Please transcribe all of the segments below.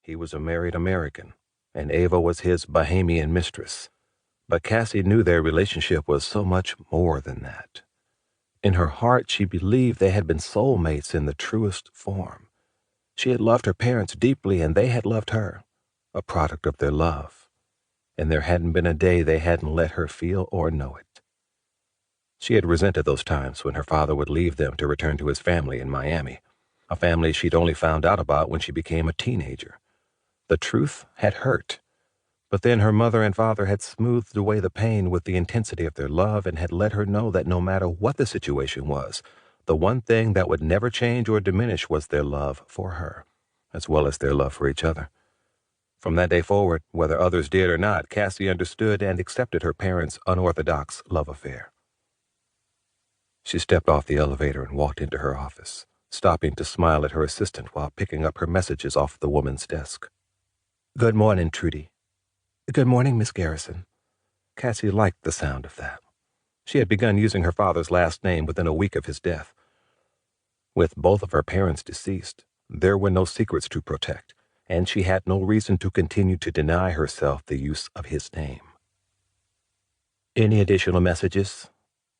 He was a married American, and Ava was his Bahamian mistress. But Cassie knew their relationship was so much more than that. In her heart, she believed they had been soulmates in the truest form. She had loved her parents deeply, and they had loved her, a product of their love. And there hadn't been a day they hadn't let her feel or know it. She had resented those times when her father would leave them to return to his family in Miami, a family she'd only found out about when she became a teenager. The truth had hurt, but then her mother and father had smoothed away the pain with the intensity of their love and had let her know that no matter what the situation was, the one thing that would never change or diminish was their love for her, as well as their love for each other. From that day forward, whether others did or not, Cassie understood and accepted her parents' unorthodox love affair. She stepped off the elevator and walked into her office, stopping to smile at her assistant while picking up her messages off the woman's desk. "Good morning, Trudy." "Good morning, Miss Garrison." Cassie liked the sound of that. She had begun using her father's last name within a week of his death. With both of her parents deceased, there were no secrets to protect, and she had no reason to continue to deny herself the use of his name. "Any additional messages?"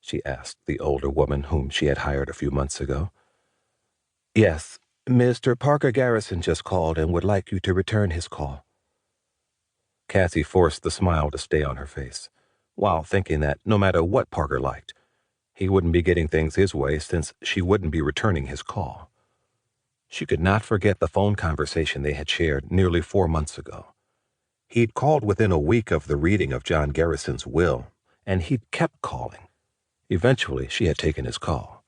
she asked the older woman whom she had hired a few months ago. "Yes, Mr. Parker Garrison just called and would like you to return his call." Cassie forced the smile to stay on her face, while thinking that no matter what Parker liked, he wouldn't be getting things his way since she wouldn't be returning his call. She could not forget the phone conversation they had shared nearly 4 months ago. He'd called within a week of the reading of John Garrison's will, and he'd kept calling. Eventually, she had taken his call.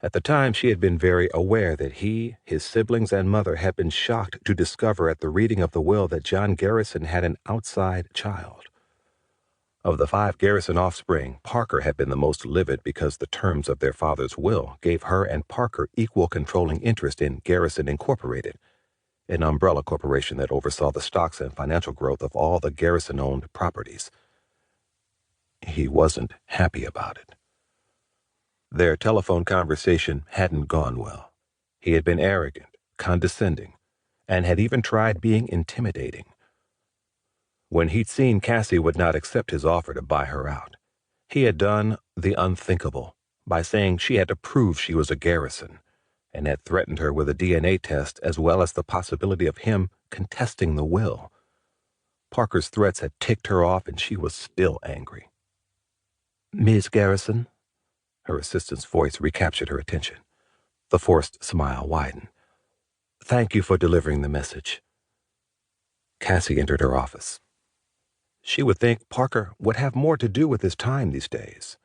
At the time, she had been very aware that he, his siblings, and mother had been shocked to discover at the reading of the will that John Garrison had an outside child. Of the 5 Garrison offspring, Parker had been the most livid because the terms of their father's will gave her and Parker equal controlling interest in Garrison Incorporated, an umbrella corporation that oversaw the stocks and financial growth of all the Garrison-owned properties. He wasn't happy about it. Their telephone conversation hadn't gone well. He had been arrogant, condescending, and had even tried being intimidating. When he'd seen Cassie would not accept his offer to buy her out, he had done the unthinkable by saying she had to prove she was a Garrison, and had threatened her with a DNA test as well as the possibility of him contesting the will. Parker's threats had ticked her off, and she was still angry. "Miss Garrison?" Her assistant's voice recaptured her attention. The forced smile widened. "Thank you for delivering the message." Cassie entered her office. She would think Parker would have more to do with his time these days.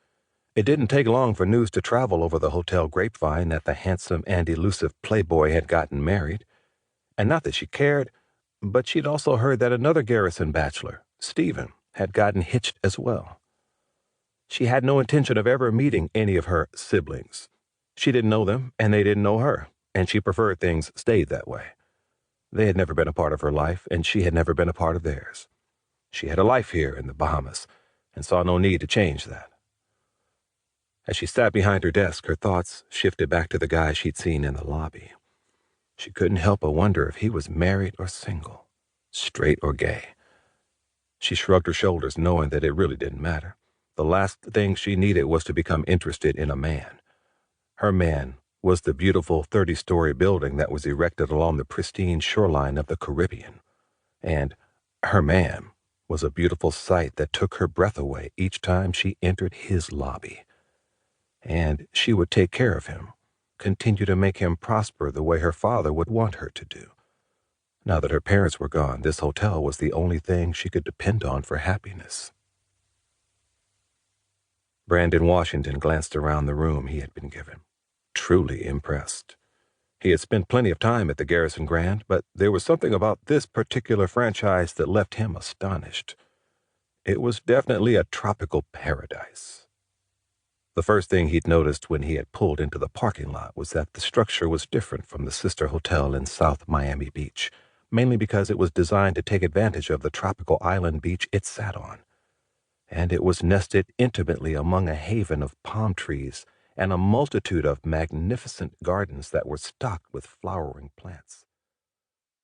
It didn't take long for news to travel over the hotel grapevine that the handsome and elusive playboy had gotten married. And not that she cared, but she'd also heard that another Garrison bachelor, Stephen, had gotten hitched as well. She had no intention of ever meeting any of her siblings. She didn't know them, and they didn't know her, and she preferred things stayed that way. They had never been a part of her life, and she had never been a part of theirs. She had a life here in the Bahamas, and saw no need to change that. As she sat behind her desk, her thoughts shifted back to the guy she'd seen in the lobby. She couldn't help but wonder if he was married or single, straight or gay. She shrugged her shoulders, knowing that it really didn't matter. The last thing she needed was to become interested in a man. Her man was the beautiful 30-story building that was erected along the pristine shoreline of the Caribbean. And her man was a beautiful sight that took her breath away each time she entered his lobby. And she would take care of him, continue to make him prosper the way her father would want her to do. Now that her parents were gone, this hotel was the only thing she could depend on for happiness. Brandon Washington glanced around the room he had been given, truly impressed. He had spent plenty of time at the Garrison Grand, but there was something about this particular franchise that left him astonished. It was definitely a tropical paradise. The first thing he'd noticed when he had pulled into the parking lot was that the structure was different from the sister hotel in South Miami Beach, mainly because it was designed to take advantage of the tropical island beach it sat on. And it was nested intimately among a haven of palm trees and a multitude of magnificent gardens that were stocked with flowering plants.